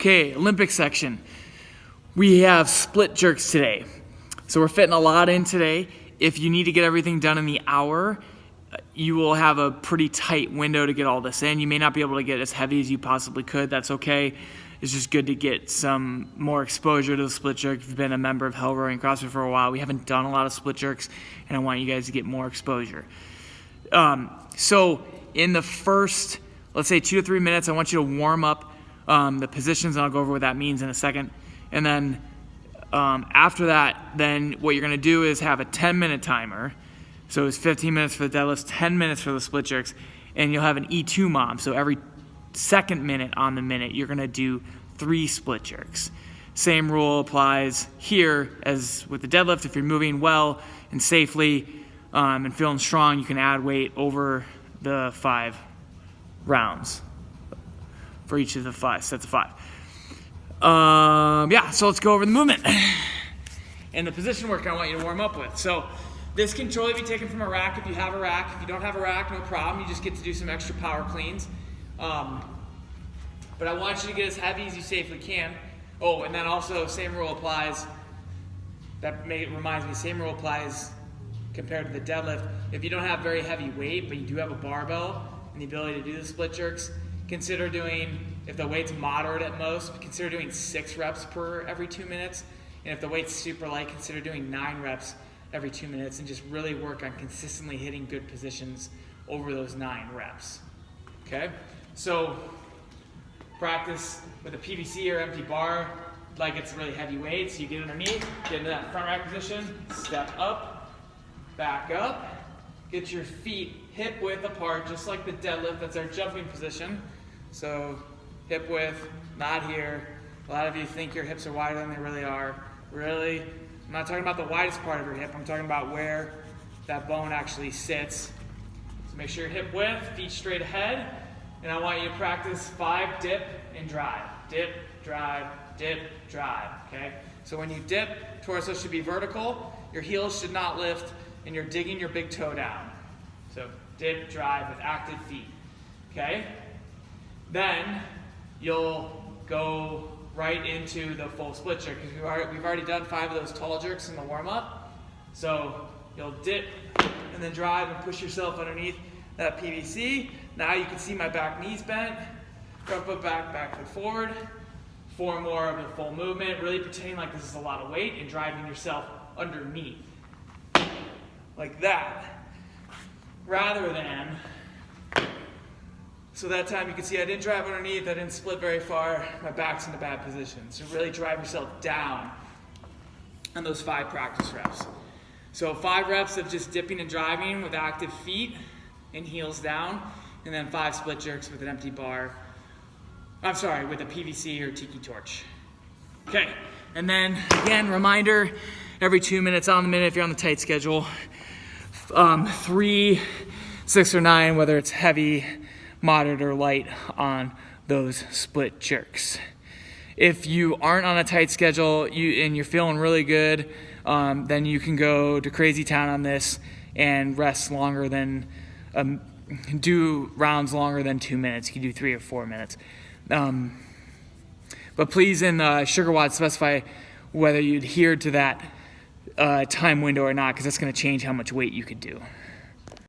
Okay, Olympic section. We have split jerks today. So we're fitting a lot in today. If you need to get everything done in the hour, you will have a pretty tight window to get all this in. You may not be able to get as heavy as you possibly could. That's okay. It's just good to get some more exposure to the split jerk. If you've been a member of Hell Rowing CrossFit for a while, we haven't done a lot of split jerks, and I want you guys to get more exposure. So in the first, let's say 2 to 3 minutes, I want you to warm up the positions, and I'll go over what that means in a second. And then after that, then what you're going to do is have a 10-minute timer. So it's 15 minutes for the deadlifts, 10 minutes for the split jerks, and you'll have an E2 mom. So every second minute on the minute, you're going to do 3 split jerks. Same rule applies here as with the deadlift. If you're moving well and safely and feeling strong, you can add weight over the 5 rounds for each of the 5 sets of 5. So let's go over the movement and the position work I want you to warm up with. So this can totally be taken from a rack if you have a rack. If you don't have a rack, no problem. You just get to do some extra power cleans. But I want you to get as heavy as you safely can. Oh, and then also same rule applies. Reminds me, same rule applies compared to the deadlift. If you don't have very heavy weight, but you do have a barbell and the ability to do the split jerks, consider doing, if the weight's moderate at most, consider doing 6 reps per every 2 minutes. And if the weight's super light, consider doing 9 reps every 2 minutes and just really work on consistently hitting good positions over those 9 reps. Okay? So practice with a PVC or empty bar like it's really heavy weight. So you get underneath, get into that front rack position, step up, back up, get your feet hip width apart just like the deadlift. That's our jumping position. So hip width, not here. A lot of you think your hips are wider than they really are. Really, I'm not talking about the widest part of your hip. I'm talking about where that bone actually sits. So make sure your hip width, feet straight ahead. And I want you to practice 5 dip and drive. Dip, drive, dip, drive, okay? So when you dip, torso should be vertical, your heels should not lift, and you're digging your big toe down. So dip, drive with active feet, okay? Then you'll go right into the full split jerk because we've already done 5 of those tall jerks in the warm-up. So you'll dip and then drive and push yourself underneath that PVC. Now you can see my back knees bent, front foot back, back foot forward. 4 more of the full movement, really pretending like this is a lot of weight and driving yourself underneath. Like that. Rather than, so that time you can see I didn't drive underneath, I didn't split very far, my back's in a bad position. So really drive yourself down on those 5 practice reps. So 5 reps of just dipping and driving with active feet and heels down, and then 5 split jerks with an empty bar. I'm sorry, with a PVC or tiki torch. Okay, and then again, reminder, every 2 minutes on the minute if you're on the tight schedule. 3, 6, or 9, whether it's heavy, moderate, or light on those split jerks. If you aren't on a tight schedule and you're feeling really good, then you can go to crazy town on this and rest longer than, do rounds longer than 2 minutes. You can do 3 or 4 minutes. But please in Sugar WOD specify whether you adhere to that time window or not, because that's going to change how much weight you could do.